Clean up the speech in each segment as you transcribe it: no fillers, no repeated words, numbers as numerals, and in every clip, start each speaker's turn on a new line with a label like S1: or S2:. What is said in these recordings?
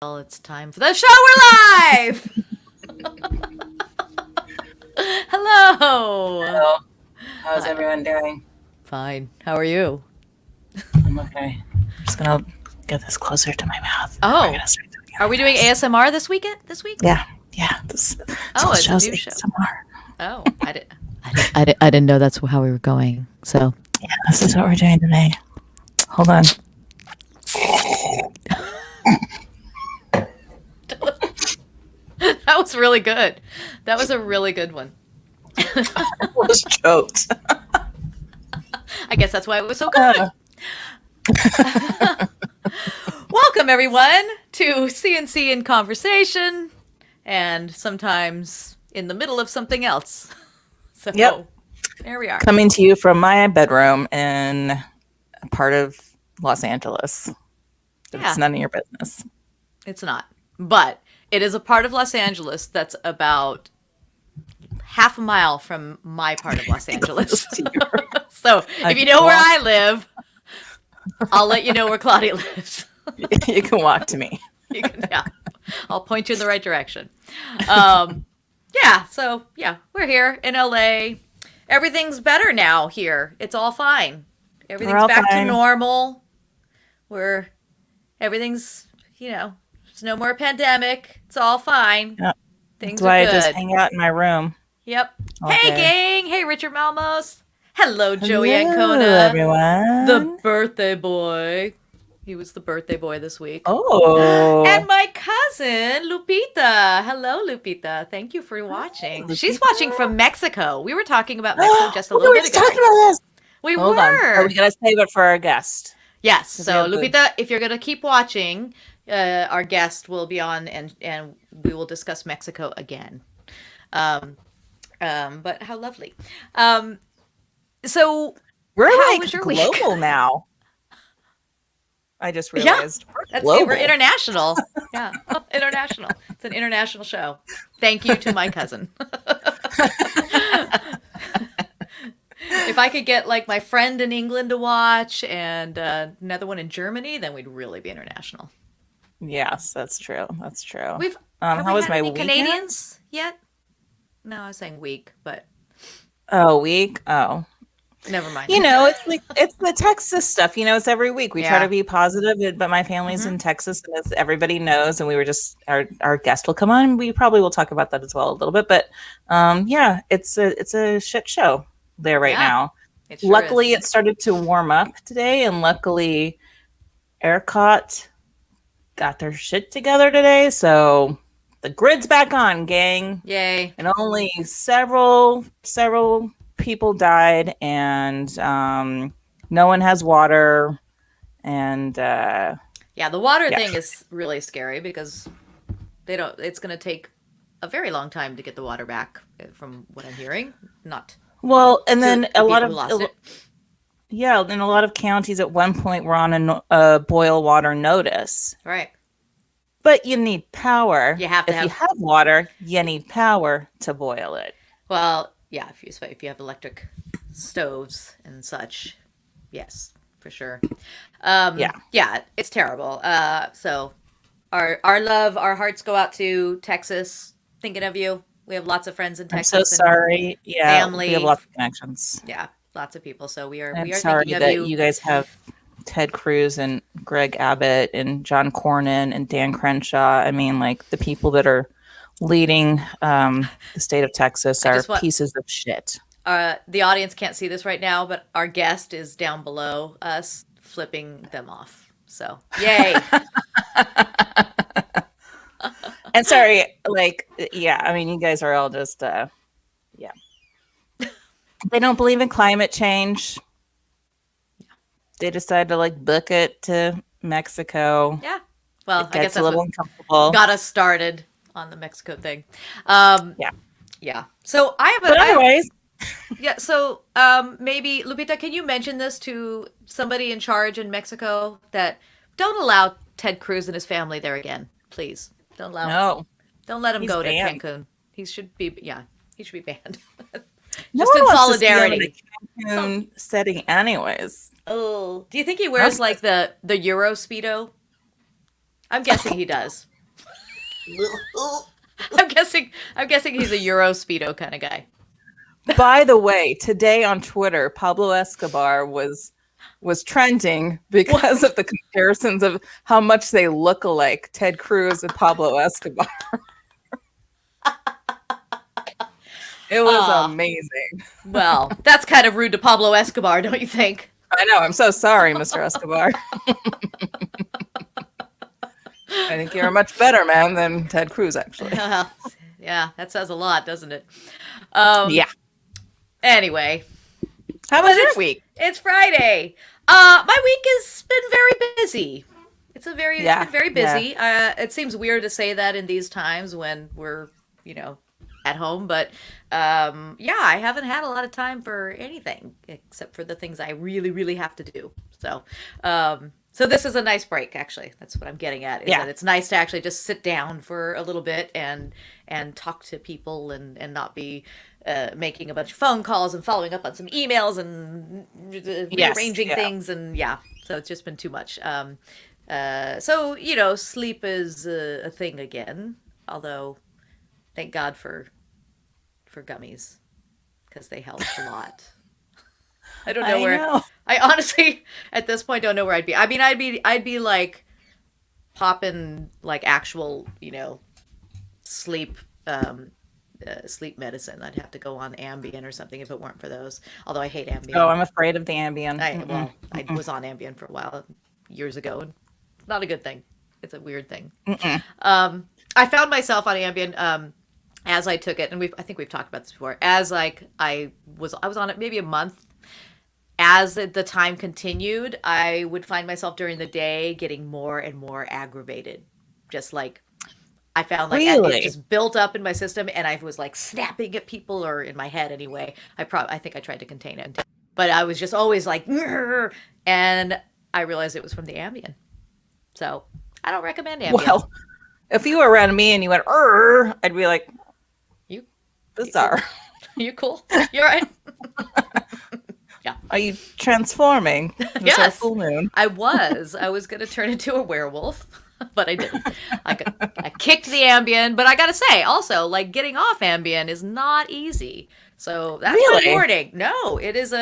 S1: Well, it's time for the show. We're live! Hello!
S2: Hello. How's
S1: Hi.
S2: everyone doing?
S1: Fine. How are you?
S2: I'm okay. I'm just gonna get this closer to my mouth.
S1: Oh,
S2: We're gonna start doing
S1: are we doing
S2: this.
S1: ASMR this weekend? This week?
S2: Yeah. This
S1: Oh,
S2: whole
S1: it's a
S2: show's
S1: new show.
S2: ASMR.
S1: Oh, I didn't know that's how we were going. So
S2: Yeah, this is what we're doing today. Hold on.
S1: that was really good. That was a really good one.
S2: I was choked.
S1: I guess that's why it was so good. Welcome everyone to CNC in Conversation, and sometimes in the middle of something else. So
S2: Yep.
S1: there we are.
S2: Coming to you from my bedroom in a part of Los Angeles.
S1: Yeah.
S2: It's none of your business.
S1: It's not. But it is a part of Los Angeles that's about half a mile from my part of Los Angeles. So if you know where I live, I'll let you know where Claudia lives.
S2: You can walk to me.
S1: Yeah. I'll point you in the right direction. We're here in LA. Everything's better now here. It's all fine. Everything's
S2: all
S1: back
S2: fine.
S1: to normal. Everything's, there's no more pandemic. It's all fine.
S2: Yep.
S1: Things
S2: That's why
S1: are good.
S2: I just hang out in my room.
S1: Yep.
S2: Okay.
S1: Hey, gang. Hey, Richard Malmos. Hello, Joey
S2: Hello,
S1: Ancona.
S2: everyone.
S1: The birthday boy. He was the birthday boy this week.
S2: Oh.
S1: And my cousin, Lupita. Hello, Lupita. Thank you for watching. She's watching from Mexico. We were talking about Mexico just a little bit ago.
S2: Talking about this.
S1: Hold on.
S2: Oh, we gotta save it for our guest.
S1: Yes. So, Lupita, if you're gonna keep watching, our guest will be on, and we will discuss Mexico again. But how lovely. So
S2: we're
S1: how
S2: like
S1: global
S2: week? Now. I just realized
S1: we're international. Yeah, international. It's an international show. Thank you to my cousin. If I could get like my friend in England to watch and another one in Germany, then we'd really be international.
S2: Yes, that's true. That's true.
S1: How was my weekend? Canadians yet? No, I was saying week, but
S2: week. Oh.
S1: Never mind.
S2: It's the Texas stuff. It's every week. We try to be positive, but my family's in Texas, and as everybody knows, and we were just our guest will come on. And we probably will talk about that as well a little bit. But it's a shit show there right now. Luckily, it started to warm up today, and luckily, ERCOT got their shit together today. So the grid's back on, gang.
S1: Yay!
S2: And only several people died, and no one has water, and
S1: the water thing is really scary because it's going to take a very long time to get the water back, from what I'm hearing.
S2: And then a lot of counties at one point were on a boil water notice,
S1: right?
S2: But you need power.
S1: You have to
S2: if you have water, you need power to boil it.
S1: Well, yeah, if you have electric stoves and such, yes, for sure. It's terrible. So our hearts go out to Texas. Thinking of you. We have lots of friends in Texas.
S2: I'm so sorry. Yeah,
S1: family.
S2: We have lots of connections.
S1: Yeah, lots of people. So we are
S2: sorry
S1: thinking
S2: that
S1: of you.
S2: You guys have Ted Cruz and Greg Abbott and John Cornyn and Dan Crenshaw. I mean, like the people that are leading the state of Texas are pieces of shit.
S1: The audience can't see this right now, but our guest is down below us, flipping them off. So, yay!
S2: And sorry, I mean, you guys are all just, They don't believe in climate change. They decide to book it to Mexico.
S1: Yeah. Well,
S2: I guess that's a little uncomfortable.
S1: Got us started on the Mexico thing. Yeah. So
S2: anyways.
S1: So maybe Lupita, can you mention this to somebody in charge in Mexico that don't allow Ted Cruz and his family there again, please. Don't let him go
S2: banned.
S1: to Cancun. He should be banned.
S2: Just
S1: in solidarity.
S2: Cancun setting anyways.
S1: Oh, do you think he wears the Euro Speedo? I'm guessing he does. I'm guessing he's a Euro Speedo kind of guy.
S2: By the way, today on Twitter, Pablo Escobar was trending because of the comparisons of how much they look alike, Ted Cruz and Pablo Escobar. It was amazing.
S1: Well, that's kind of rude to Pablo Escobar, don't you think?
S2: I know. I'm so sorry, Mr. Escobar. I think you're a much better man than Ted Cruz, actually.
S1: Yeah, that says a lot, doesn't it?
S2: Yeah.
S1: Anyway.
S2: How was your week?
S1: It's Friday. My week has been very busy. It's been very busy. Yeah. It seems weird to say that in these times when we're, at home, but I haven't had a lot of time for anything except for the things I really, really have to do. So, so this is a nice break, actually. That's what I'm getting at. Is that it's nice to actually just sit down for a little bit and talk to people and not be making a bunch of phone calls and following up on some emails and rearranging things. And so it's just been too much. So, sleep is a thing again, although thank God for gummies because they help a lot. I don't know where. I honestly, at this point, don't know where I'd be. I mean, I'd be like popping like actual, sleep medicine. I'd have to go on Ambien or something if it weren't for those. Although I hate Ambien.
S2: Oh, I'm afraid of the Ambien.
S1: I was on Ambien for a while years ago, and it's not a good thing. It's a weird thing. I found myself on Ambien. As I took it, and I think we've talked about this before, as like I was on it maybe a month. As the time continued, I would find myself during the day getting more and more aggravated. Just like I found like it just built up in my system, and I was like snapping at people, or in my head anyway. I think I tried to contain it, but I was just always like, and I realized it was from the Ambien. So I don't recommend Ambien. Well,
S2: if you were around me and you went, I'd be like, bizarre.
S1: You cool? You all right? Yeah.
S2: Are you transforming?
S1: Yes.
S2: Full moon.
S1: I was going to turn into a werewolf, but I didn't. I kicked the Ambien, but I got to say also, like, getting off Ambien is not easy. So that's my warning. No, it's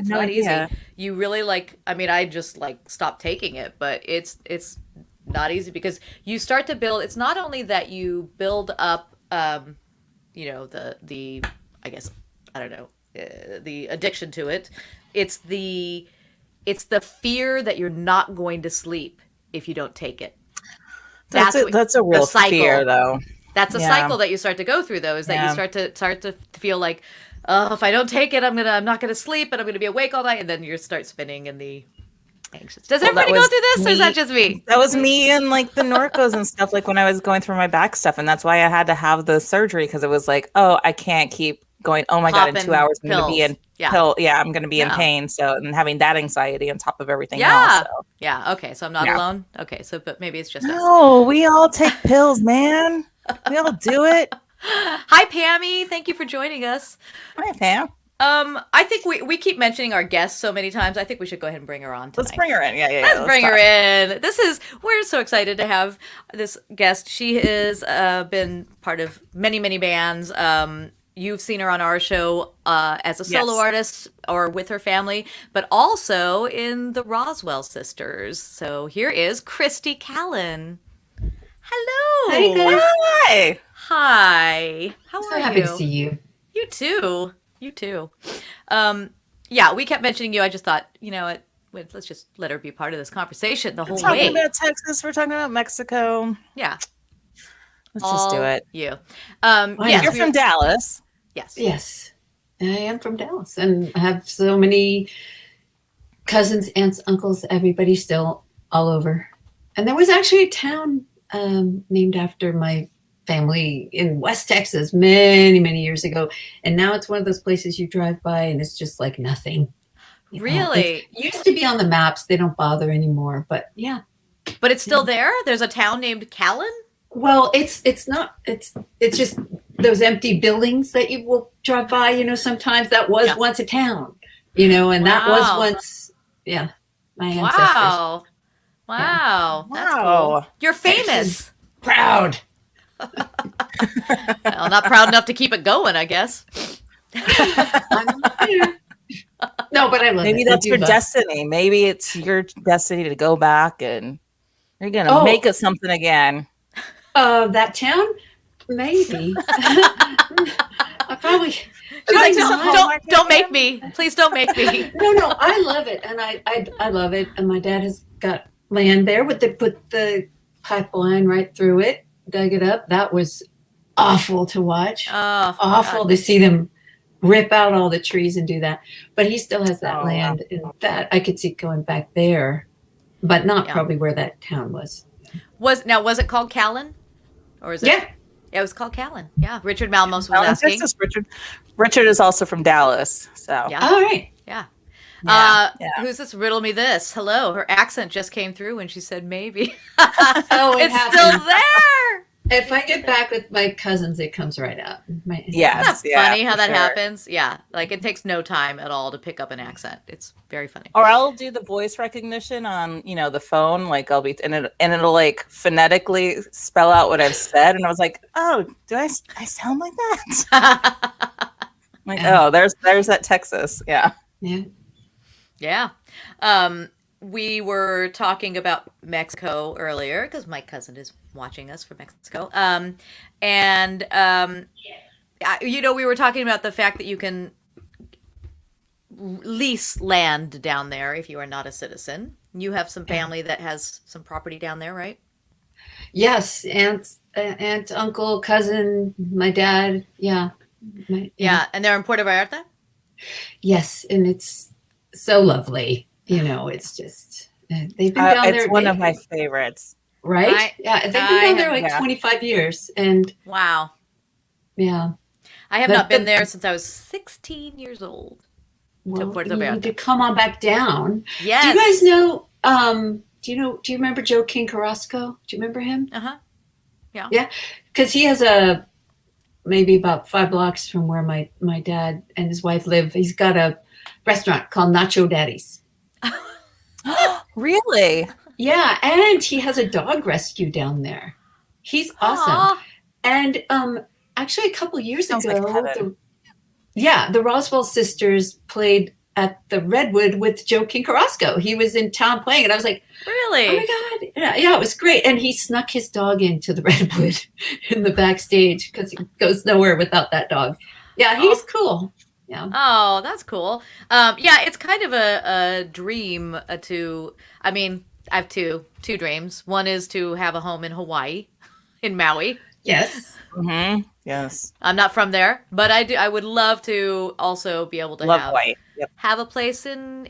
S1: not easy. You really I just stopped taking it, but it's not easy because you start to build. It's not only that you build up, the I guess, I don't know, the addiction to it. It's the fear that you're not going to sleep if you don't take it.
S2: That's a real fear, though.
S1: That's a cycle that you start to go through, though, is that you start to feel like, oh, if I don't take it, I'm not gonna sleep, and I'm gonna be awake all night, and then you start spinning in the anxious. Does everybody go through this, or is that just me?
S2: That was me and like the Norcos and stuff, like when I was going through my back stuff, and that's why I had to have the surgery, because it was like, oh, I can't keep going. Oh my God, in 2 hours I'm going to be in I'm going to be in pain. So, and having that anxiety on top of everything else. So.
S1: Yeah. Okay. So I'm not alone. Okay. So, but maybe it's just
S2: us. We all take pills, man. We all do it.
S1: Hi, Pammy. Thank you for joining us.
S2: Hi, Pam.
S1: I think we keep mentioning our guests so many times. I think we should go ahead and bring her on tonight.
S2: Let's bring her in.
S1: Let's bring her in. We're so excited to have this guest. She has been part of many, many bands. You've seen her on our show as a solo artist or with her family, but also in the Roswell Sisters. So here is Kristi Callan. Hello.
S3: Hi, guys.
S2: Hi.
S1: Hi. How are you?
S3: So happy to see you.
S1: You too. We kept mentioning you. I just thought, let's just let her be part of this conversation the whole way.
S2: We're talking about Texas. We're talking about Mexico.
S1: Yeah.
S2: Let's just do it.
S1: You.
S2: You're from Dallas.
S1: Yes.
S3: Yes. I am from Dallas, and I have so many cousins, aunts, uncles, everybody still all over. And there was actually a town named after my family in West Texas many, many years ago. And now it's one of those places you drive by and it's just like nothing.
S1: Really?
S3: It used to be on the maps. They don't bother anymore, but yeah.
S1: But it's still there? There's a town named Callan?
S3: Well, it's just those empty buildings that you will drive by, sometimes that was once a town, and that was once, my ancestors.
S1: Wow. That's cool.
S2: Wow.
S1: You're famous.
S3: Proud.
S1: Well, not proud enough to keep it going, I guess.
S3: I'm there. No, but I love
S2: Maybe
S3: it.
S2: that's your destiny. Maybe it's your destiny to go back and you're going to make it something again.
S3: That town? Maybe. I probably.
S1: She's like, don't make me. Please don't make me.
S3: No, I love it, and I love it. And my dad has got land there. They put the pipeline right through it, dug it up. That was awful to watch. Awful to see them rip out all the trees and do that. But he still has that land, and that I could see going back there, but not probably where that town was. Was
S1: it called Callan, or is it?
S3: Yeah.
S1: Yeah, it was called Callan. Yeah, Richard Malmos was asking.
S2: Texas. Richard is also from Dallas. So
S1: yeah,
S3: all right.
S1: Yeah. Who's this? Riddle me this. Hello. Her accent just came through when she said maybe. It's still there.
S3: If I get back with my cousins, it comes right out.
S1: Isn't that funny how that happens? Yeah, like it takes no time at all to pick up an accent. It's very funny.
S2: Or I'll do the voice recognition on the phone. Like I'll be and it'll like phonetically spell out what I've said, and I was like, oh, do I sound like that? Like there's that Texas. Yeah.
S1: We were talking about Mexico earlier because my cousin is watching us from Mexico. We were talking about the fact that you can lease land down there if you are not a citizen. You have some family that has some property down there, right?
S3: Yes, aunt, uncle, cousin, my dad. Yeah.
S1: And they're in Puerto Vallarta?
S3: Yes, and it's so lovely. It's just they've been down there.
S2: It's one of my favorites.
S3: Right? Yeah, they've been down there like 25 years. And
S1: wow.
S3: Yeah.
S1: I have not been there since I was 16 years old.
S3: Well, you need to come on back down.
S1: Yes.
S3: Do you guys know, do you remember Joe King Carrasco? Do you remember him?
S1: Uh-huh. Yeah.
S3: Yeah. Because he has maybe about 5 blocks from where my dad and his wife live. He's got a restaurant called Nacho Daddy's.
S2: Really?
S3: Yeah, and he has a dog rescue down there. He's awesome. And actually, a couple years ago, the Roswell Sisters played at the Redwood with Joe King Carrasco. He was in town playing, and I was like,
S1: really?
S3: Oh my God. Yeah, it was great. And he snuck his dog into the Redwood in the backstage because he goes nowhere without that dog. Yeah, he's cool. Yeah.
S1: Oh, that's cool. It's kind of a dream I have two dreams. One is to have a home in Hawaii, in Maui.
S3: Yes.
S2: Mm-hmm. Yes.
S1: I'm not from there, but I would love to also be able to have a place in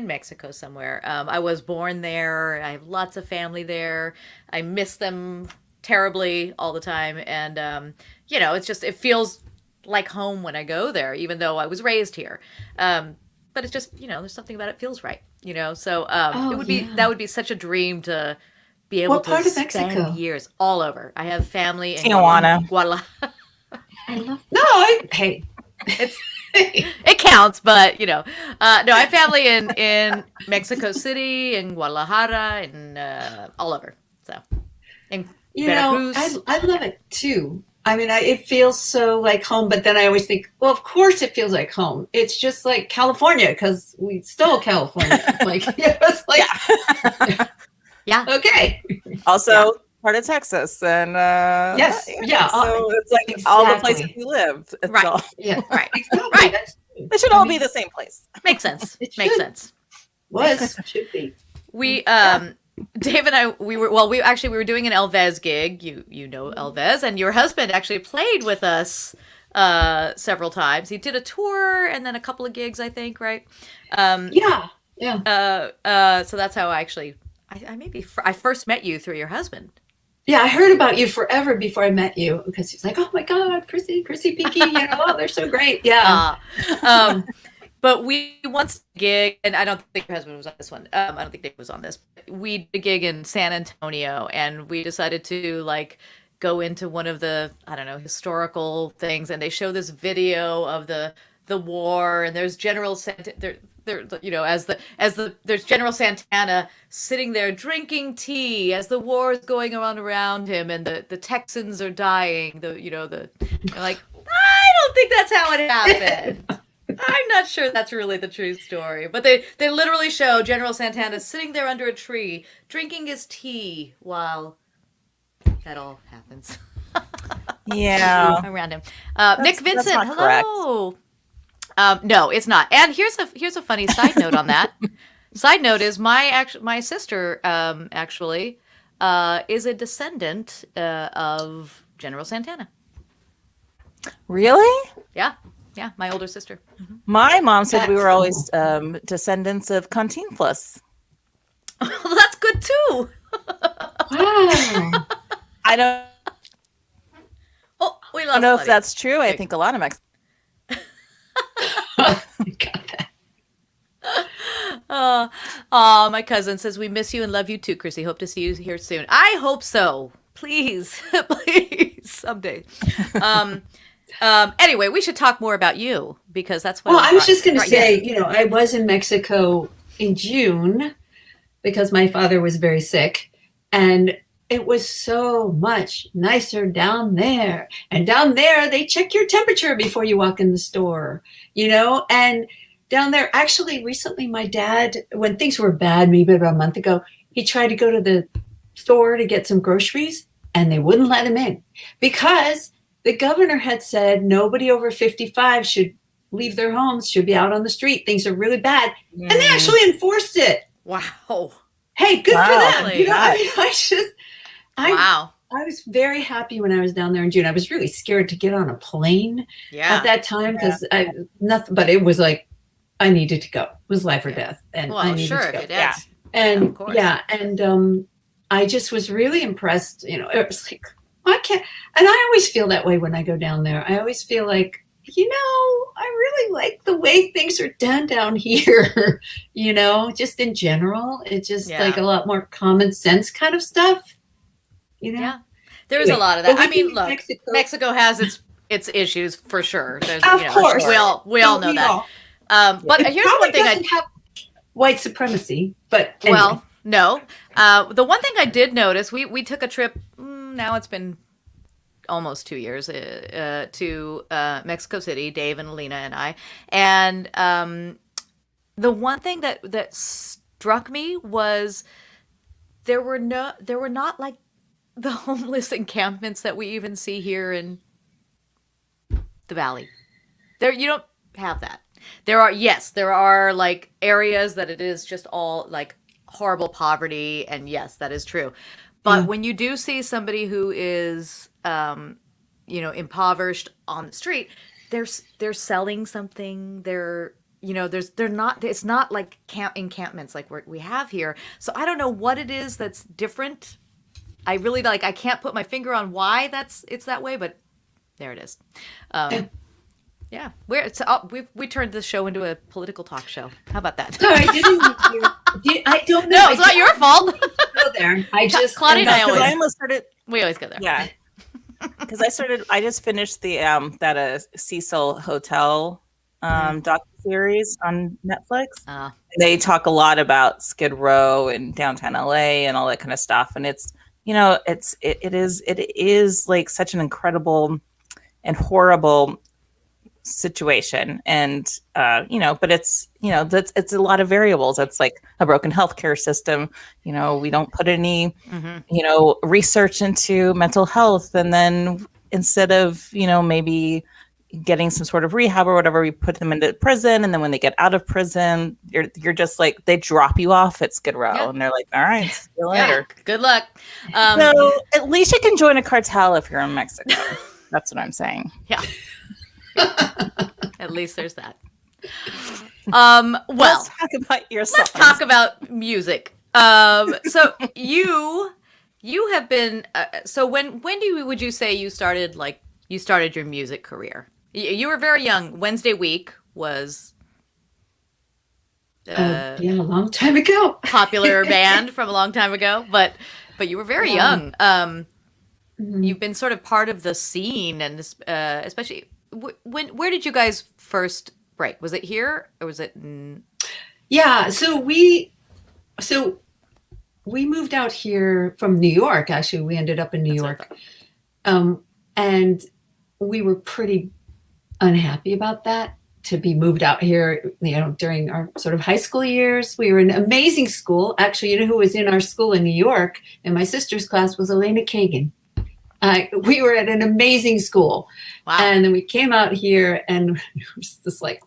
S1: Mexico somewhere. I was born there. I have lots of family there. I miss them terribly all the time. And, it feels like home when I go there, even though I was raised here. But it's just, there's something about it feels right, so that would be such a dream to be able to spend years all over. I have family in
S2: Tijuana.
S1: Guadalajara. It counts, but no, I have family in Mexico City, in Guadalajara, and all over. So, in Veracruz.
S3: I love it too. I mean, it feels so like home, but then I always think, well, of course it feels like home. It's just like California because we stole California.
S1: Yeah.
S3: Okay.
S2: Also part of Texas, and
S3: yes,
S2: So it's like all the places we lived.
S1: Right.
S2: All.
S3: Yeah.
S1: Right.
S3: Exactly.
S1: Right.
S2: They should all be the same place.
S1: Makes sense.
S3: Makes sense. Should be.
S1: We Dave and I, we were doing an Elvez gig. You know Elvez, and your husband actually played with us several times. He did a tour and then a couple of gigs, I think, right?
S3: Yeah.
S1: So that's how I first met you through your husband.
S3: Yeah, I heard about you forever before I met you because he's like, oh my God, Crissy, Pinky, they're so great. Yeah.
S1: But we once gig, and I don't think your husband was on this one. I don't think Dave was on this. We did a gig in San Antonio, and we decided to go into one of the, historical things, and they show this video of the the war, and there's General Santana. There's General Santana sitting there drinking tea as the war is going on around him, and the Texans are dying. They're like, I don't think that's how it happened. I'm not sure that's really the true story, but they literally show General Santana sitting there under a tree drinking his tea while that all happens.
S2: Yeah,
S1: around him. Nick Vincent, hello.
S2: Correct.
S1: No, it's not. And here's a funny side note on that. Side note is my sister actually is a descendant of General Santana.
S2: Really?
S1: Yeah, my older sister. Mm-hmm.
S2: My mom said we were always descendants of Cantinflas.
S1: Well, that's good too.
S3: Wow.
S2: I don't
S1: We
S2: know
S1: Buddy.
S2: if that's true. I think a lot of Mexicans.
S3: Got that.
S1: My cousin says we miss you and love you too, Crissy. Hope to see you here soon. I hope so. Please, please, someday. Anyway, we should talk more about you because that's what.
S3: Well, I was just going to say, I was in Mexico in June because my father was very sick, and it was so much nicer down there. And down there, they check your temperature before you walk in the store, and down there, actually, recently, my dad, when things were bad, maybe about a month ago, he tried to go to the store to get some groceries, and they wouldn't let him in because the governor had said nobody over 55 should leave their homes, should be out on the street. Things are really bad. And they actually enforced it.
S1: Wow.
S3: Hey, good for them.
S1: Really?
S3: I was very happy when I was down there in June. I was really scared to get on a plane at that time because but it was like, I needed to go. It was life or death. And I needed to go.
S1: It is.
S3: And
S1: of course.
S3: And I just was really impressed. It was like, I can't. And I always feel that way when I go down there. I always feel like, I really like the way things are done down here, just in general. It's just like a lot more common sense kind of stuff,
S1: Yeah, there is a lot of that. I mean, look, Mexico has its issues for sure. There's,
S3: of course.
S1: We all know that. But here's one thing
S3: doesn't have white supremacy, but anyway.
S1: Well, no. The one thing I did notice, we took a trip. Now it's been almost 2 years to Mexico City. Dave and Alina and I, and the one thing that struck me was there were not like the homeless encampments that we even see here in the valley. There, you don't have that. There are like areas that it is just all like horrible poverty, and yes, that is true. But when you do see somebody who is, impoverished on the street, they're selling something. It's not like encampments like we have here. So I don't know what it is that's different. I really I can't put my finger on why it's that way, but there it is. Yeah, we turned this show into a political talk show. How about that?
S3: Sorry, I don't know.
S1: No, it's not your fault.
S3: Go there. I just
S1: Claudia and I
S2: almost started.
S1: We always go there.
S2: Yeah, because I just finished the that Cecil Hotel docu-series on Netflix. They talk a lot about Skid Row and downtown LA and all that kind of stuff, and it's it is like such an incredible and horrible situation, and but it's it's a lot of variables. It's like a broken healthcare system. We don't put any research into mental health, and then instead of maybe getting some sort of rehab or whatever, we put them into prison, and then when they get out of prison, you're just like, they drop you off at Skid Row, and they're like, all right, see you later.
S1: Good luck.
S2: So at least you can join a cartel if you're in Mexico. That's what I'm saying.
S1: Yeah. At least there's that. Well,
S2: let's talk about your songs.
S1: Let's talk about music. So you have been. So when would you say you started your music career? You were very young. Wednesday Week was
S3: a long time ago.
S1: Popular band from a long time ago, but you were very young. You've been sort of part of the scene, and especially where did you guys first break? Was it here or was it?
S3: Yeah. So we moved out here from New York. Actually, we ended up in New York. And we were pretty unhappy about that, to be moved out here, during our sort of high school years. We were in an amazing school. Actually, who was in our school in New York in my sister's class was Elena Kagan. We were at an amazing school.
S1: Wow.
S3: And then we came out here and it was just like,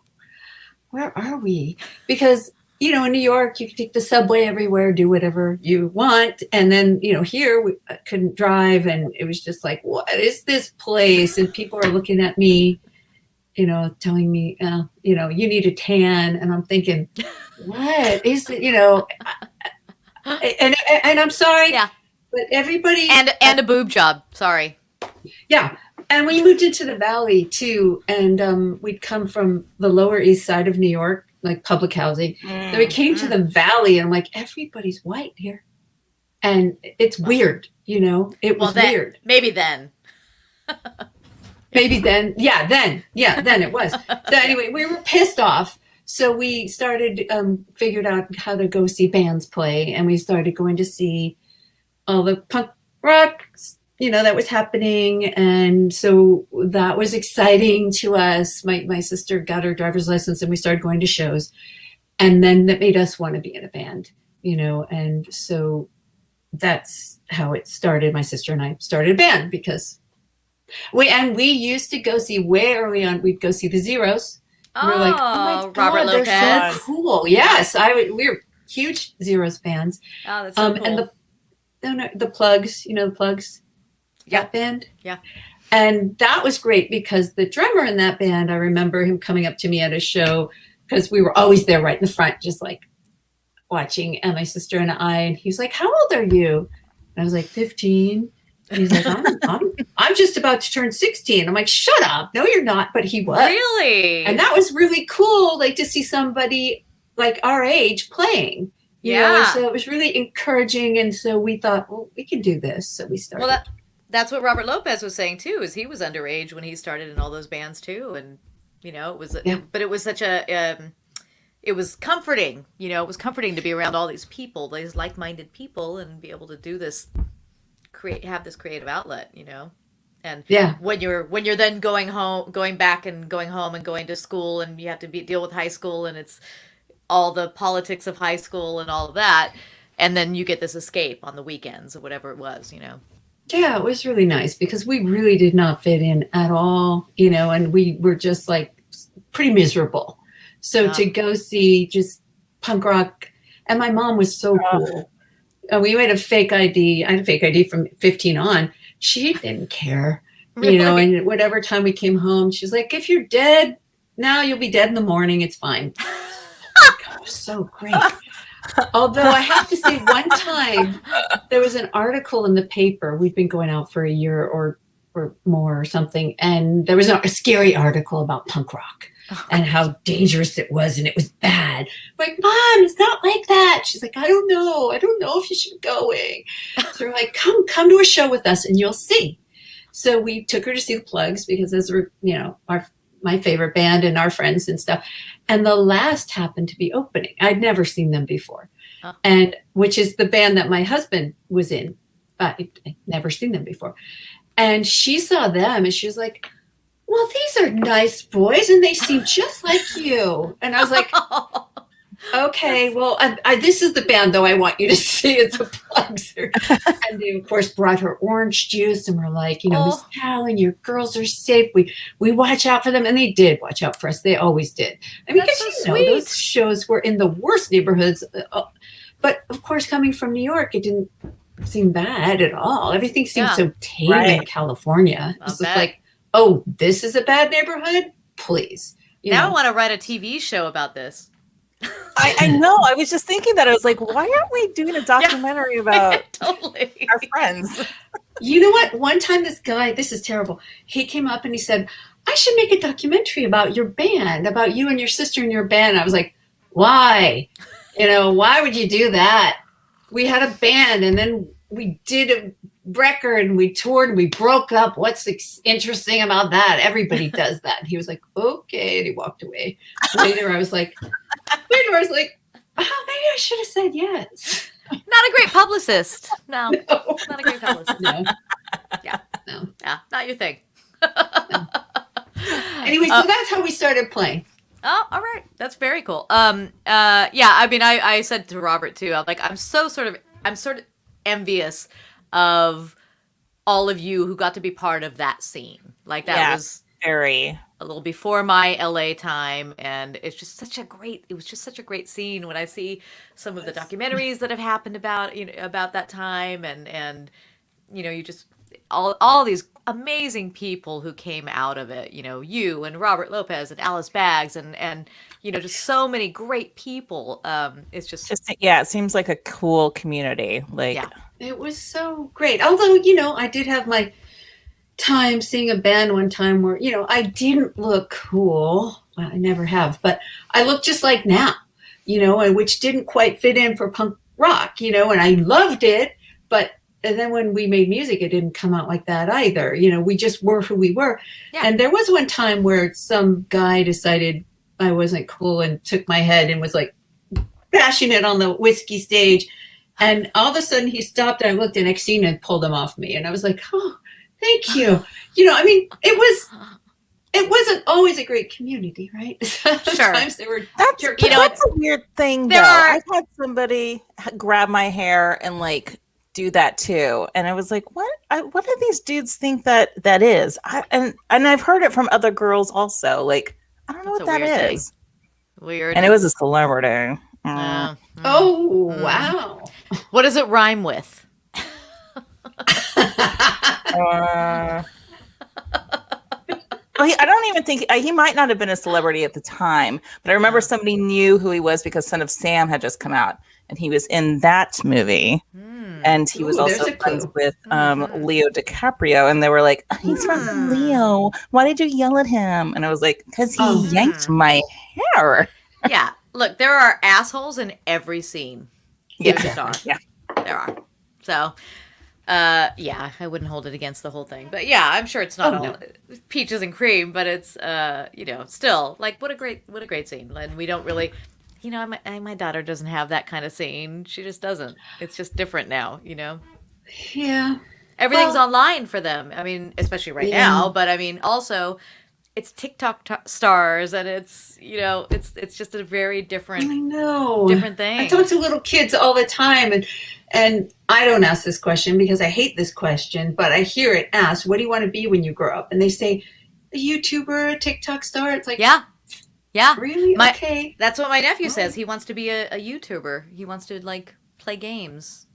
S3: where are we? Because, in New York, you could take the subway everywhere, do whatever you want. And then, here we couldn't drive. And it was just like, what is this place? And people are looking at me, telling me, you need a tan. And I'm thinking, what is it, and I'm sorry.
S1: Yeah.
S3: But everybody.
S1: And a boob job. Sorry.
S3: Yeah. And we moved into the Valley too. And we'd come from the Lower East Side of New York, like public housing. Then we came to the Valley and I'm like, everybody's white here. And it's weird, it was weird.
S1: Maybe then.
S3: Maybe then. Yeah, then it was. So anyway, we were pissed off. So we started, figured out how to go see bands play. And we started going to see all the punk rock, that was happening. And so that was exciting to us. My sister got her driver's license and we started going to shows. And then that made us want to be in a band, and so that's how it started. My sister and I started a band because we used to go see way early on. We'd go see the Zeros.
S1: Oh,
S3: we were like, oh my God,
S1: Robert Lopez.
S3: They're so cool. Yes, we were huge Zeros fans.
S1: Oh, that's so cool.
S3: And the Plugs, the Plugs.
S1: Yeah.
S3: That band.
S1: Yeah.
S3: And that was great because the drummer in that band, I remember him coming up to me at a show because we were always there right in the front, just like watching, and my sister and I, and he was like, how old are you? And I was like, 15. And he's like, I'm just about to turn 16. I'm like, shut up. No, you're not. But he was.
S1: Really?
S3: And that was really cool, like to see somebody like our age playing. You know? And so it was really encouraging. And so we thought, well, we can do this. So we started.
S1: Well, that's what Robert Lopez was saying too, is he was underage when he started in all those bands too. And, it was, but it was such it was comforting, it was comforting to be around all these people, these like-minded people, and be able to do this, have this creative outlet, and when you're then going back and going home and going to school, and you have to deal with high school, and it's all the politics of high school and all of that, and then you get this escape on the weekends or whatever it was,
S3: Yeah, it was really nice because we really did not fit in at all, and we were just like pretty miserable. So to go see just punk rock, and my mom was so cool. We had a fake ID. I had a fake ID from 15 on. She didn't care,
S1: Really?
S3: And whatever time we came home, she's like, if you're dead now, you'll be dead in the morning. It's fine. God, it was so great. Although I have to say, one time there was an article in the paper. We'd been going out for a year or more or something. And there was a scary article about punk rock and how dangerous it was. And it was bad. I'm like, Mom, it's not like that. She's like, I don't know if you should be going. So we're like, come to a show with us and you'll see. So we took her to see the Plugs because those were, my favorite band and our friends and stuff. And the Last happened to be opening. I'd never seen them before. And which is the band that my husband was in. I'd never seen them before. And she saw them and she was like, well, these are nice boys and they seem just like you. And I was like, okay, well, this is the band, though, I want you to see. It's the Plugs. And they, of course, brought her orange juice and were like, Miss Callan, your girls are safe. We watch out for them. And they did watch out for us. They always did. I mean, because,
S1: so
S3: those shows were in the worst neighborhoods. But, of course, coming from New York, it didn't seem bad at all. Everything seemed so tame in California. It was like, oh, this is a bad neighborhood? Please.
S1: Now I want to write a TV show about this.
S2: I know. I was just thinking that. I was like, why aren't we doing a documentary about
S1: totally
S2: our friends?
S3: You know what? One time this guy, this is terrible. He came up and he said, I should make a documentary about your band, about you and your sister and your band. I was like, why? Why would you do that? We had a band and then we did record and we toured and we broke up. What's interesting about that? Everybody does that. And he was like, okay. And he walked away. Later, I was like, oh, maybe I should have said yes.
S1: Not a great publicist. No. Not a great publicist.
S3: No.
S1: Yeah.
S3: No.
S1: Yeah. Not your thing.
S3: No. Anyway, so that's how we started playing.
S1: Oh, all right. That's very cool. Yeah, I mean, I said to Robert too, I'm sort of envious of all of you who got to be part of that scene. Like that was
S2: very
S1: a little before my LA time, and it's just such a great scene when I see some of the documentaries that have happened about that time, and you just all these amazing people who came out of it, you and Robert Lopez and Alice Baggs and just so many great people. It's just
S2: it seems like a cool community. Like
S3: it was so great. Although, I did have my time seeing a band one time where, I didn't look cool. Well, I never have, but I look just like now, and which didn't quite fit in for punk rock, and I loved it, and then when we made music, it didn't come out like that either. We just were who we were. Yeah. And there was one time where some guy decided I wasn't cool and took my head and was like bashing it on the whiskey stage. And all of a sudden he stopped and I looked and Xena had pulled him off me. And I was like, oh, thank you. It wasn't always a great community, right? Sometimes they were
S2: that's a weird thing though. I've had somebody grab my hair and like do that too, and I was like, what do these dudes think that is? And I've heard it from other girls also. Like, I don't know what that is.
S1: Weird.
S2: And it was a celebrity.
S3: Oh wow.
S1: What does it rhyme with?
S2: I don't even think he might not have been a celebrity at the time, but I remember somebody knew who he was because Son of Sam had just come out, and he was in that movie. And he was also friends with Leo DiCaprio, and they were like, he's friends with Leo. Why did you yell at him? And I was like, because he yanked my hair.
S1: Yeah. Look, there are assholes in every scene.
S2: Yeah.
S1: There are. So, I wouldn't hold it against the whole thing. But yeah, I'm sure it's not all peaches and cream, but it's, still, like, what a great scene. And we don't really... my daughter doesn't have that kind of scene. She just doesn't. It's just different now,
S3: Yeah.
S1: Everything's online for them. I mean, especially right now. But I mean, also, it's TikTok stars, and it's it's just a very different.
S3: I know.
S1: Different thing.
S3: I talk to little kids all the time, and I don't ask this question because I hate this question, but I hear it asked. What do you want to be when you grow up? And they say, a YouTuber, a TikTok star. It's like
S1: Yeah.
S3: Really? Okay.
S1: That's what my nephew says. He wants to be a YouTuber. He wants to like play games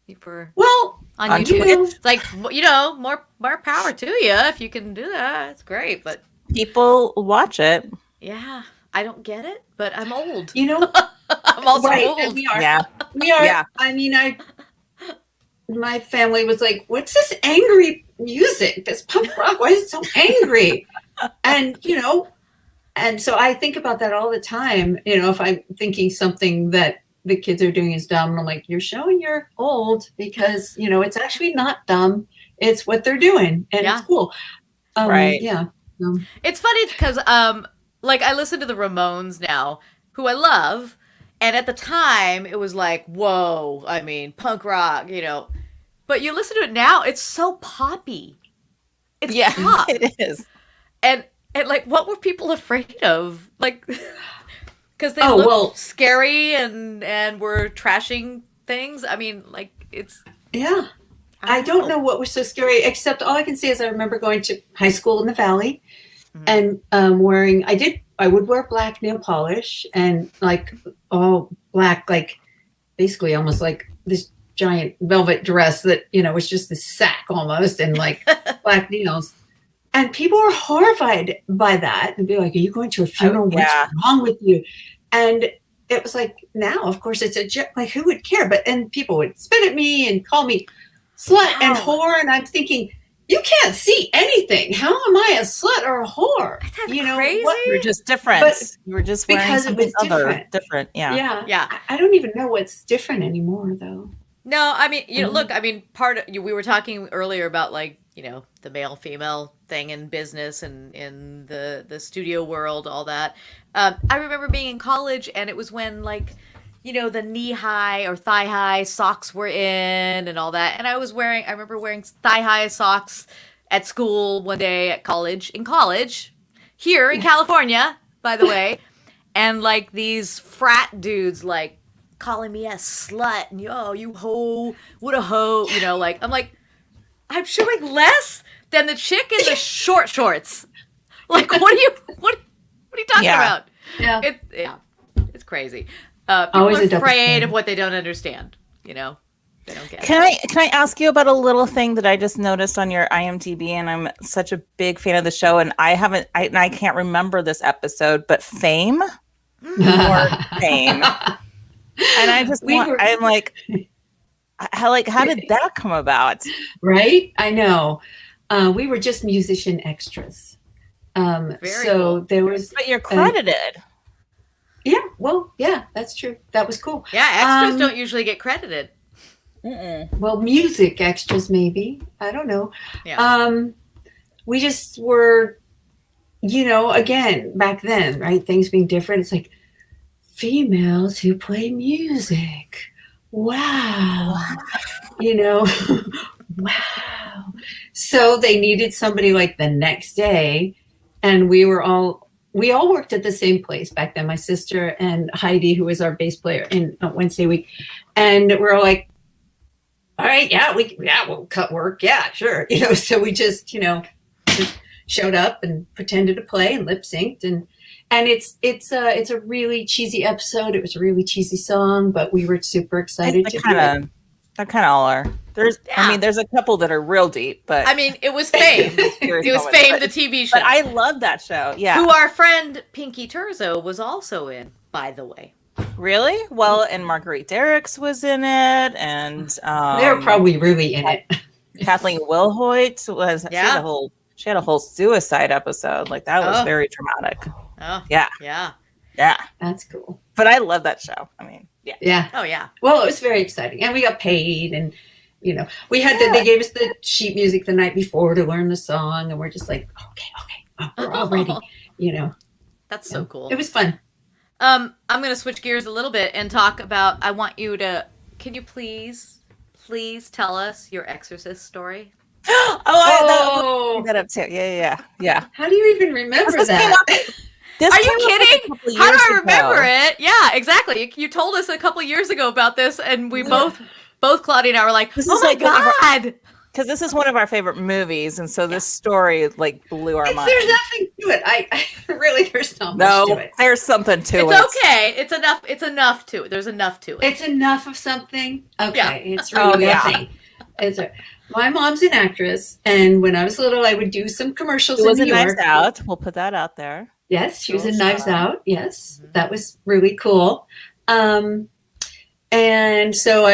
S1: on YouTube. It's like, more power to you if you can do that. It's great, but
S2: people watch it.
S1: Yeah. I don't get it, but I'm old.
S3: I'm
S1: also old.
S3: We are.
S2: Yeah.
S3: We are. Yeah. I mean, my family was like, what's this angry music? This punk rock? Why is it so angry? And, and so I think about that all the time. If I'm thinking something that the kids are doing is dumb, I'm like, you're showing you're old because, it's actually not dumb. It's what they're doing. And it's cool.
S2: Right.
S3: Yeah.
S1: It's funny because, I listen to the Ramones now, who I love. And at the time, it was like, whoa, I mean, punk rock, But you listen to it now, it's so poppy. It's pop.
S2: It is.
S1: And like, what were people afraid of? Like, because they look scary and were trashing things. I mean, like, it's...
S3: Yeah. I don't know what was so scary, except all I can say is I remember going to high school in the Valley and wearing... I would wear black nail polish and, like, all black, like, basically almost like this giant velvet dress that, was just this sack almost and, like, black nails. And people were horrified by that and be like, are you going to a funeral? What's wrong with you? And it was like, now, of course, it's a joke. Like, who would care? And people would spit at me and call me slut and whore. And I'm thinking, you can't see anything. How am I a slut or a whore?
S1: That's crazy.
S2: You're just different. You were just wearing something different.
S3: Yeah. I don't even know what's different anymore, though.
S1: No, I mean, look, I mean, we were talking earlier about like, the male female thing in business and in the studio world, all that. I remember being in college, and it was when like, the knee high or thigh high socks were in and all that. And I remember wearing thigh high socks at school one day in college, here in California, by the way. And like these frat dudes, like, calling me a slut and you hoe, what a hoe, like I'm like, I'm showing less than the chick in the short shorts. Like, what are you talking about?
S3: Yeah.
S1: It's crazy. People
S3: Always
S1: are afraid of what they don't understand. They don't get
S2: Can I ask you about a little thing that I just noticed on your IMDb? And I'm such a big fan of the show, and I can't remember this episode, but Fame or Fame. And I just I'm like, how did that come about?
S3: Right? I know. We were just musician extras.
S1: Very
S3: so
S1: cool.
S3: There was.
S2: But you're credited.
S3: Yeah. Well, yeah, that's true. That was cool.
S1: Yeah, extras don't usually get credited.
S3: Well, music extras, maybe. I don't know.
S1: Yeah.
S3: We just were, again, back then, right? Things being different. It's like, females who play music. Wow. Wow. So they needed somebody like the next day. And we all worked at the same place back then. My sister and Heidi, who was our bass player in Wednesday week. And we're all like, all right, we'll cut work. Yeah, sure. So we just showed up and pretended to play and lip synced, and it's a really cheesy episode. It was a really cheesy song, but we were super excited to do it.
S2: They kind of all are. There's a couple that are real deep, but
S1: I mean, it was Fame. It was Fame, the TV show.
S2: But I love that show. Yeah,
S1: who our friend Pinky Turzo was also in, by the way.
S2: Really? Well, and Marguerite Derricks was in it, and
S3: they were probably really in it.
S2: Kathleen Wilhoit was.
S1: Yeah.
S2: She had a whole suicide episode. Like, that was very traumatic.
S1: Oh,
S2: yeah.
S3: Yeah. That's cool.
S2: But I love that show. I mean, yeah.
S3: Yeah.
S1: Oh, yeah.
S3: Well, it was very exciting. And we got paid, and, we had they gave us the sheet music the night before to learn the song. And we're just like, okay. We're all ready,
S1: That's so cool.
S3: It was fun.
S1: I'm going to switch gears a little bit and talk about, can you please tell us your Exorcist story?
S2: I that up too. Yeah.
S3: How do you even remember that?
S1: Are you kidding? How do I remember it? Yeah, exactly. You told us a couple years ago about this, and we both Claudia and I were like, oh my God.
S2: Because this is one of our favorite movies, and so this story like blew our minds.
S3: There's nothing to it. I really, there's not much to it.
S2: There's something to it.
S1: It's okay. It's enough to it. There's enough to it.
S3: It's enough of something. Okay,
S1: yeah.
S3: It's really nothing. My mom's an actress, and when I was little, I would do some commercials in New York.
S2: Knives Out. We'll put that out there.
S3: Yes, she was in Knives Out. Yes, that was really cool. And so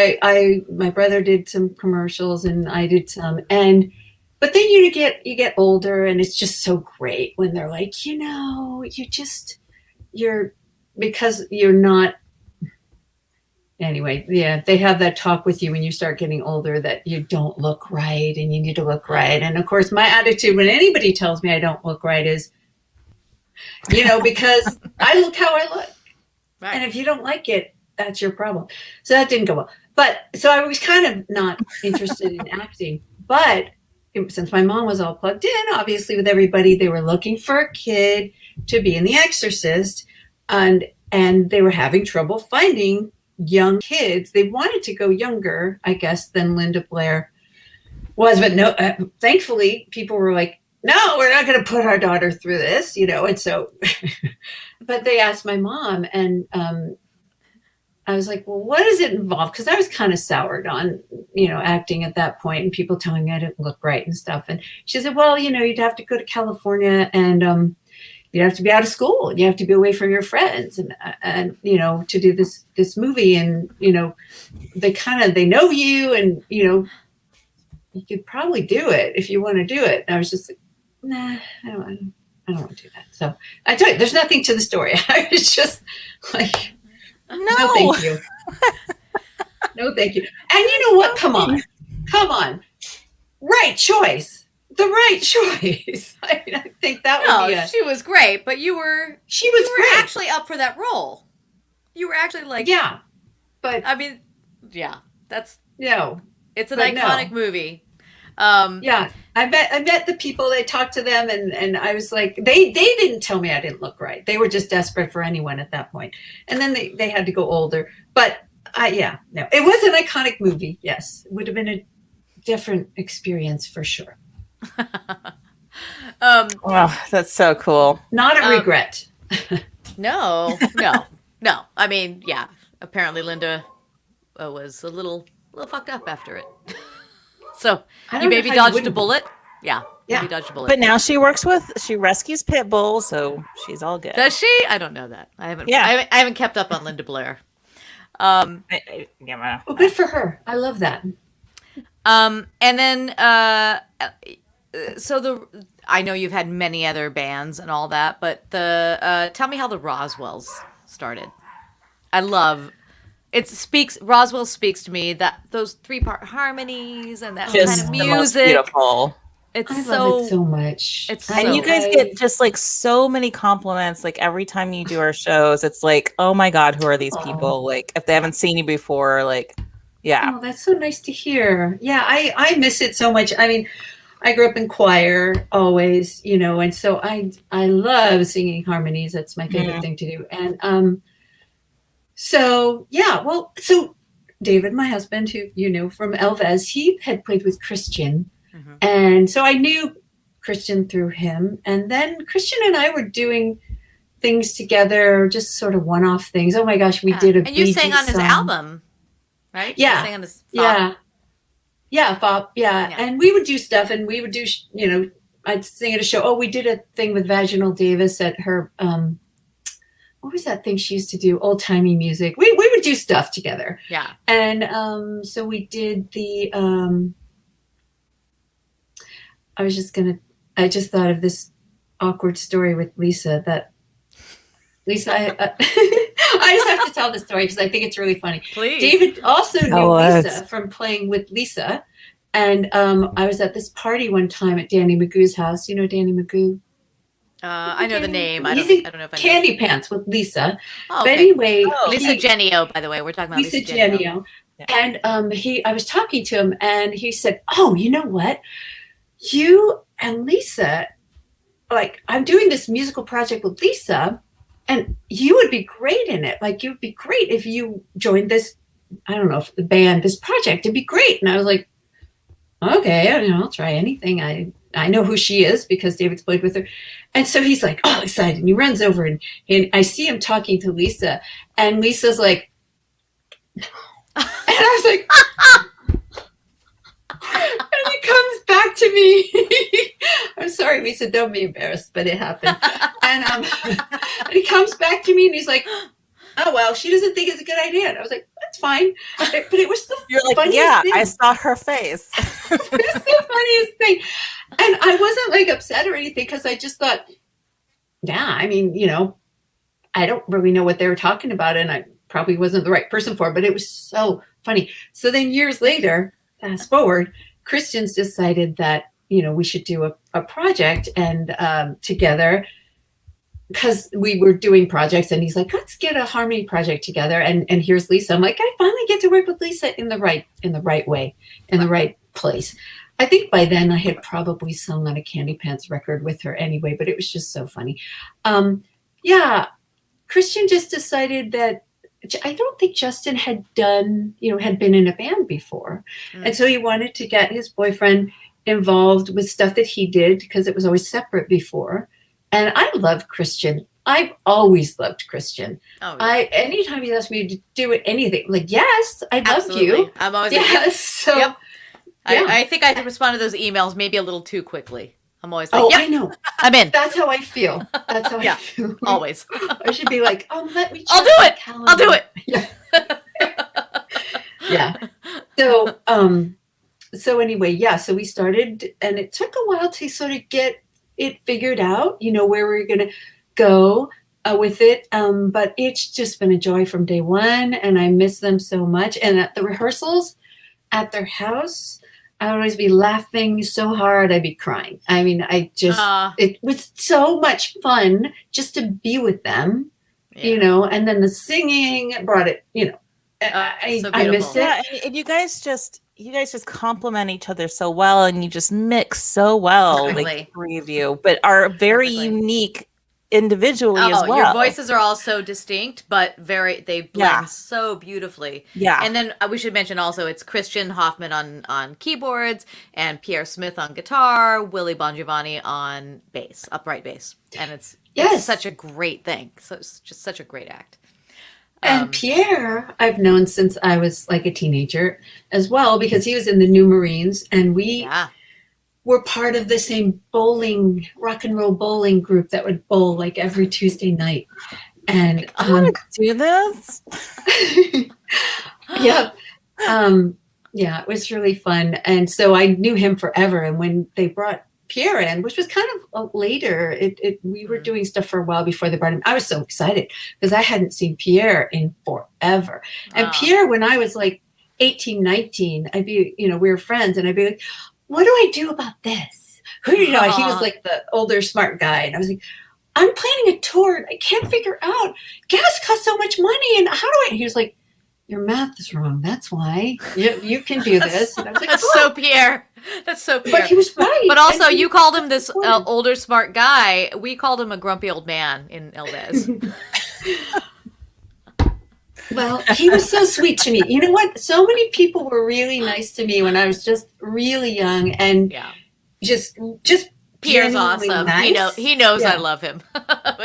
S3: my brother did some commercials, and I did some, but then you get older, and it's just so great when they're like, because you're not. Anyway, yeah, they have that talk with you when you start getting older that you don't look right and you need to look right. And of course, my attitude when anybody tells me I don't look right is, because I look how I look. Right. And if you don't like it, that's your problem. So that didn't go well. But so I was kind of not interested in acting. But since my mom was all plugged in, obviously with everybody, they were looking for a kid to be in The Exorcist. And they were having trouble finding young kids. They wanted to go younger, I guess, than Linda Blair was, but no, thankfully people were like, no, we're not going to put our daughter through this, and so, but they asked my mom, and I was like, well, what does it involve? Because I was kind of soured on, acting at that point, and people telling me I didn't look right and stuff. And she said, well, you'd have to go to California, and you have to be out of school. You have to be away from your friends, and to do this movie, and they know you, and you could probably do it if you want to do it. And I was just like, nah, I don't want to do that. So I tell you, there's nothing to the story. I was just like, no thank you. No, thank you. And you know what? Come on. Right choice. The right choice. I think that would be
S1: she was great, but you were
S3: great.
S1: actually up for that role. You were actually like,
S3: yeah, but
S1: I mean, yeah, that's it's an
S3: but
S1: iconic movie.
S3: Yeah, I met the people. I talked to them, and I was like, they didn't tell me I didn't look right. They were just desperate for anyone at that point. And then they had to go older. But it was an iconic movie. Yes, it would have been a different experience for sure.
S2: Wow, that's so cool.
S3: Not a regret.
S1: No. I mean, yeah. Apparently, Linda was a little fucked up after it. So you maybe dodged a bullet. Yeah. Maybe dodged a bullet.
S2: But now she rescues pit bulls, so she's all good.
S1: Does she? I don't know that. I haven't kept up on Linda Blair.
S3: Well, good for her. I love that.
S1: And then I know you've had many other bands and all that, but tell me how the Roswells started. I love Roswell speaks to me, that those 3-part harmonies and that kind of music.
S2: Most beautiful.
S3: I love it so much.
S2: You guys get just like so many compliments. Like every time you do our shows, it's like, oh my God, who are these people? Like if they haven't seen you before, like, yeah.
S3: Oh, that's so nice to hear. Yeah, I miss it so much. I mean, I grew up in choir always, and so I love singing harmonies. That's my favorite thing to do. And so David, my husband, who from Elvez, he had played with Christian. Mm-hmm. And so I knew Christian through him. And then Christian and I were doing things together, just sort of one-off things. Oh my gosh, we did a
S1: and you sang on his album, right?
S3: Yeah.
S1: You sang on his Fop.
S3: Yeah, Fop. Yeah. And we would do stuff, and we would do, I'd sing at a show. Oh, we did a thing with Vaginal Davis at her, what was that thing she used to do? Old timey music. We would do stuff together.
S1: Yeah.
S3: And so we did the. I just thought of this awkward story with Lisa. I just have to tell the story because I think it's really funny.
S1: Please.
S3: David also knew Lisa from playing with Lisa, and I was at this party one time at Danny Magoo's house. You know Danny Magoo?
S1: I know the name. I don't know if I know.
S3: Candy Pants with Lisa.
S1: Oh, okay.
S3: But anyway,
S1: Lisa Genio, by the way, we're talking about Lisa Genio.
S3: Yeah. And I was talking to him, and he said, "Oh, you know what? You and Lisa, like, I'm doing this musical project with Lisa, and you would be great in it. Like, you'd be great if you joined this. I don't know if the band, this project. It'd be great." And I was like, "Okay, I'll try anything. I know who she is because David's played with her." And so he's like, all excited. And he runs over and I see him talking to Lisa. And Lisa's like, and I was like, and he comes back to me. I'm sorry, Lisa, don't be embarrassed, but it happened. And he comes back to me and he's like, "Oh, well, she doesn't think it's a good idea." And I was like, "That's fine." But it was the funniest thing.
S2: I saw her face.
S3: It was the funniest thing. And I wasn't like upset or anything because I just thought, I mean, I don't really know what they were talking about, and I probably wasn't the right person for it, but it was so funny. So then years later, fast forward, Christian's decided that, we should do a project and together, because we were doing projects, and he's like, "Let's get a harmony project together." And here's Lisa. I'm like, I finally get to work with Lisa in the right way, in the right place. I think by then I had probably sung on a Candy Pants record with her anyway, but it was just so funny. Christian just decided that I don't think Justin had been in a band before. Mm. And so he wanted to get his boyfriend involved with stuff that he did because it was always separate before. And I love Christian. I've always loved Christian. Oh, yeah. Anytime he asked me to do anything, like, yes, I love you.
S1: I'm always
S3: yes. So,
S1: yep. Yeah. I think I respond to those emails maybe a little too quickly. I'm always like,
S3: I know.
S1: I'm in.
S3: That's how I feel. That's how I feel.
S1: Always.
S3: I should be like, let me check.
S1: I'll do it. I'll do it.
S3: Yeah. Yeah. So anyway, so we started, and it took a while to sort of get it figured out, where we were going to go. with it. But it's just been a joy from day one, and I miss them so much. And at the rehearsals at their house, I would always be laughing so hard I'd be crying. I mean, it was so much fun just to be with them, you know, and then the singing brought it, you know, I miss it.
S2: Yeah, and you guys just complement each other so well, and you just mix so well, like the three of you, but are very unique individually as well.
S1: Your voices are all so distinct, but they blend so beautifully. Yeah. And then we should mention also it's Christian Hoffman on keyboards and Pierre Smith on guitar, Willie Bongiovanni on bass, upright bass. And it's such a great thing. So it's just such a great act.
S3: And Pierre, I've known since I was like a teenager as well, because he was in the New Marines, and we were part of the same rock and roll bowling group that would bowl like every Tuesday night. And
S2: I want to do this.
S3: Yeah, it was really fun. And so I knew him forever. And when they brought Pierre in, which was kind of later, we were doing stuff for a while before they brought him. I was so excited because I hadn't seen Pierre in forever. And Pierre, when I was like 18, 19, I'd be, you know, we were friends, and I'd be like, what do I do about this? You know, he was like the older, smart guy. And I was like, I'm planning a tour, and I can't figure out, gas costs so much money, and how do I? He was like, your math is wrong. That's why you can do this. And I was like,
S1: That's so Pierre. That's so Pierre.
S3: But he was right.
S1: But also, you called him this older, smart guy. We called him a grumpy old man in Elvez.
S3: Well, he was so sweet to me. You know what? So many people were really nice to me when I was just really young, and just
S1: Pierre's awesome.
S3: Nice.
S1: He knows I love him.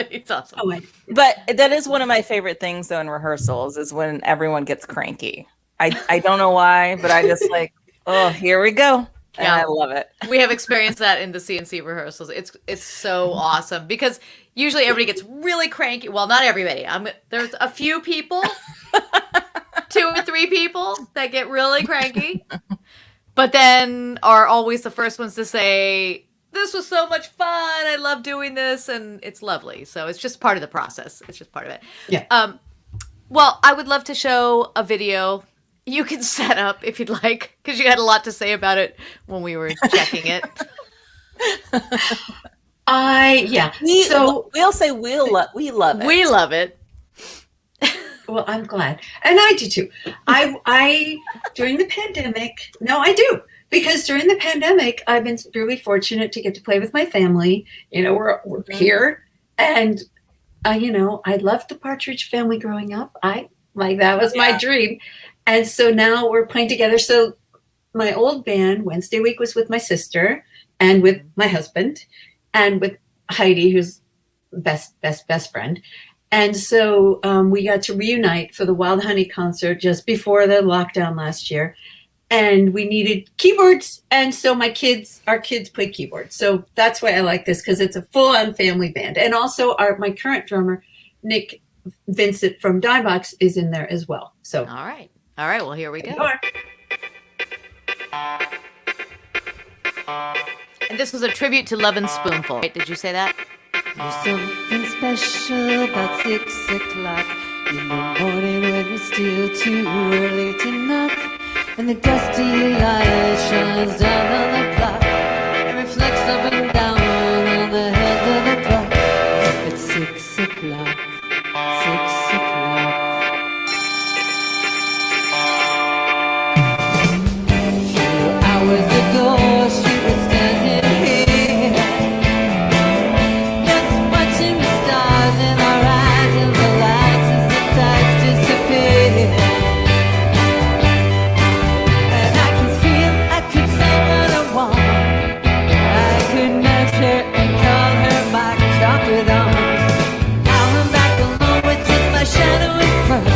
S1: He's awesome.
S2: But that is one of my favorite things, though, in rehearsals is when everyone gets cranky. I don't know why, but I just like, oh, here we go. And I love it.
S1: We have experienced that in the CNC rehearsals. It's so awesome because usually everybody gets really cranky. Well, not everybody. There's a few people, 2 or 3 people that get really cranky, but then are always the first ones to say, this was so much fun. I love doing this, and it's lovely. So it's just part of the process. It's just part of it.
S3: Yeah.
S1: Well, I would love to show a video you can set up if you'd like, because you had a lot to say about it when we were checking it.
S2: We'll say we love it.
S1: We love it.
S3: Well, I'm glad, and I do too. I during the pandemic. No, I do. Because during the pandemic, I've been really fortunate to get to play with my family. You know, we're here, and you know, I loved the Partridge Family growing up. That was my dream, and so now we're playing together. So my old band, Wednesday week, was with my sister and with my husband, and with Heidi, who's best friend. And so we got to reunite for the Wild Honey concert just before the lockdown last year. And we needed keyboards, and so our kids play keyboards. So that's why I like this, because it's a full-on family band. And also my current drummer, Nick Vincent from Dimebox, is in there as well. So
S1: all right. Well, here we go. And this was a tribute to Love and Spoonful. Right? Did you say that?
S4: There's something special about 6 o'clock in the morning when it's still too early to knock. And the dusty light shines down on the block, reflects up and down on the heads of the clock. It's 6 o'clock, 6 o'clock. A few hours ago, she was standing here, just watching the stars in our eyes and the lights as the tides disappear. Shadow in front. 6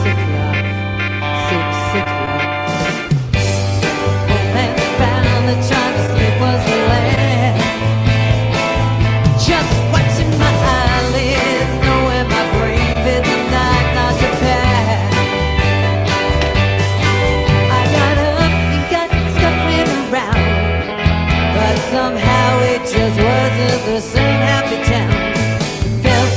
S4: o'clock, 6 o'clock. Old man found the trying to sleep was the land. Just watching my eyelids, knowing my brain bit the night not to pass. I got up and got scuffling around, but somehow it just wasn't the same happy town. Felt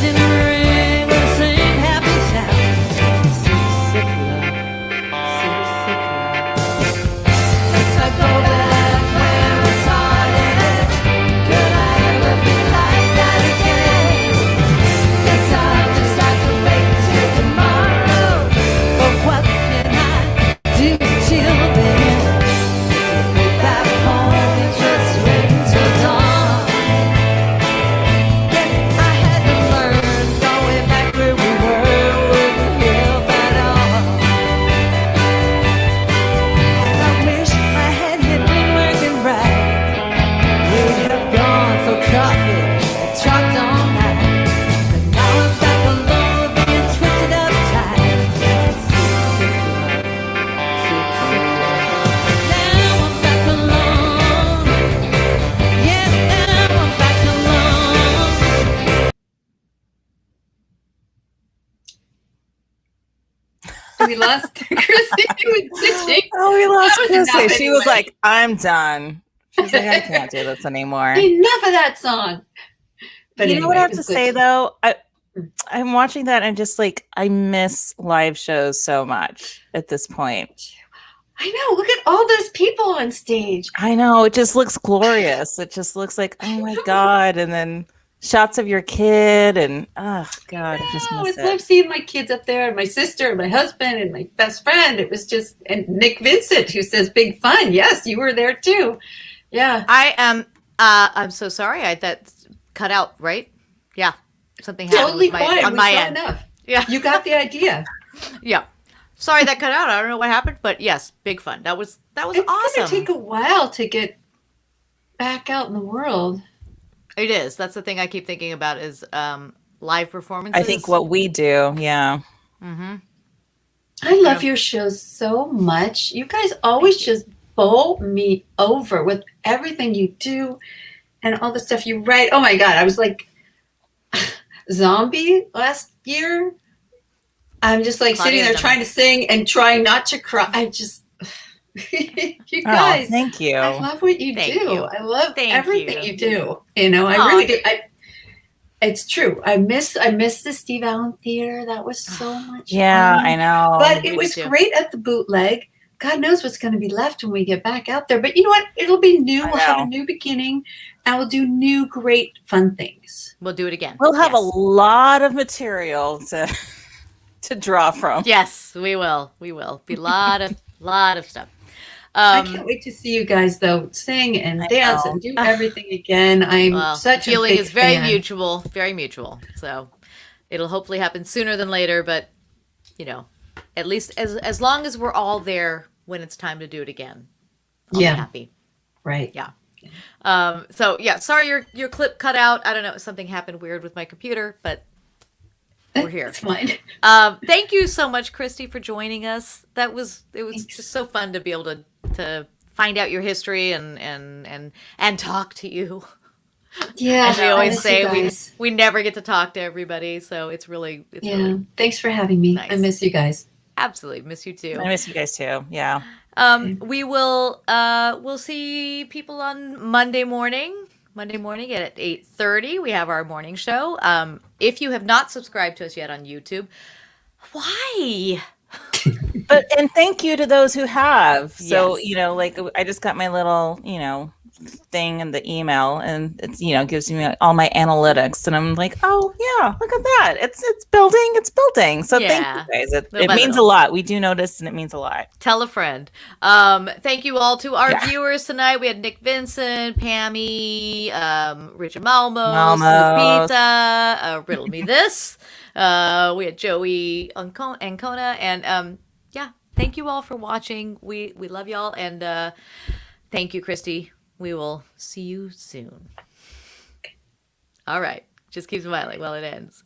S3: We lost Chrissy. She was bitching.
S2: Oh, we lost
S3: That was
S2: Crissy.
S3: enough
S2: She was
S3: anyway.
S2: like, I'm done. She's like, I can't do this anymore.
S3: Enough of that song. But
S2: you know what I
S3: anyway,
S2: have
S3: it
S2: to
S3: was good.
S2: say though? I'm watching that and just like I miss live shows so much at this point.
S3: I know. Look at all those people on stage.
S2: I know, it just looks glorious. It just looks like, oh my God. And then shots of your kid and oh God, I just miss
S3: I love
S2: it.
S3: seeing my kids up there and my sister and my husband and my best friend. It was just, and Nick Vincent who says big fun. Yes, you were there too. Yeah.
S1: I am. I'm so sorry. That cut out. Right? Yeah. Something happened
S3: Totally
S1: with
S3: fine.
S1: on
S3: We
S1: my
S3: saw
S1: end.
S3: enough.
S1: Yeah.
S3: You got the idea.
S1: Yeah. Sorry that cut out. I don't know what happened, but yes, big fun. That was
S3: It's
S1: awesome.
S3: going to take a while to get back out in the world.
S1: It is. That's the thing I keep thinking about is live performances.
S2: I think what we do, yeah.
S1: Mm-hmm.
S3: I love your shows so much. You guys always just bowl me over with everything you do and all the stuff you write. Oh my God. I was like zombie last year. I'm just like
S1: Claudia
S3: sitting there trying to sing and trying not to cry. I just, you guys.
S2: Thank you.
S3: I love what you
S1: Thank
S3: do.
S1: you.
S3: I love
S1: Thank
S3: everything
S1: you.
S3: you do. You know, I really do. It's true. I miss the Steve Allen Theater. That was so much
S2: Yeah,
S3: fun.
S2: I know.
S3: But it was great at the bootleg. God knows what's going to be left when we get back out there. But you know what? It'll be new. We'll have a new beginning, and we'll do new, great, fun things.
S1: We'll do it again.
S2: We'll have a lot of material to draw from.
S1: Yes, we will. We will. Be a lot of stuff.
S3: I can't wait to see you guys though sing and dance and do everything again. I'm such a
S1: feeling
S3: big
S1: is very
S3: fan.
S1: mutual, very mutual. So it'll hopefully happen sooner than later, but you know, at least as long as we're all there when it's time to do it again, I'll be happy.
S3: Right.
S1: Yeah. So yeah, sorry your clip cut out. I don't know, something happened weird with my computer, but we're here.
S3: It's fine.
S1: Thank you so much, Kristi, for joining us. It was just so fun to be able to find out your history and talk to you.
S3: Yeah.
S1: As we always say, we never get to talk to everybody, so it's really
S3: Thanks for having me.
S1: Nice.
S3: I miss you guys.
S1: Absolutely miss you too.
S2: I miss you guys too. Yeah.
S1: We will we'll see people on Monday morning at 8:30. We have our morning show. If you have not subscribed to us yet on YouTube, why?
S2: And thank you to those who have. So,
S1: Yes.
S2: you know, like I just got my little, thing in the email and it's, gives me all my analytics and I'm like, oh yeah, look at that. It's building. So thank you guys. It means a lot. We do notice and it means a lot.
S1: Tell a friend. Thank you all to our viewers tonight. We had Nick Vincent, Pammy, Richard Malmos, Lupita, Riddle Me This. We had Joey Ancona, and thank you all for watching. We love y'all, and thank you, Kristi. We will see you soon. All right. Just keep smiling while it ends.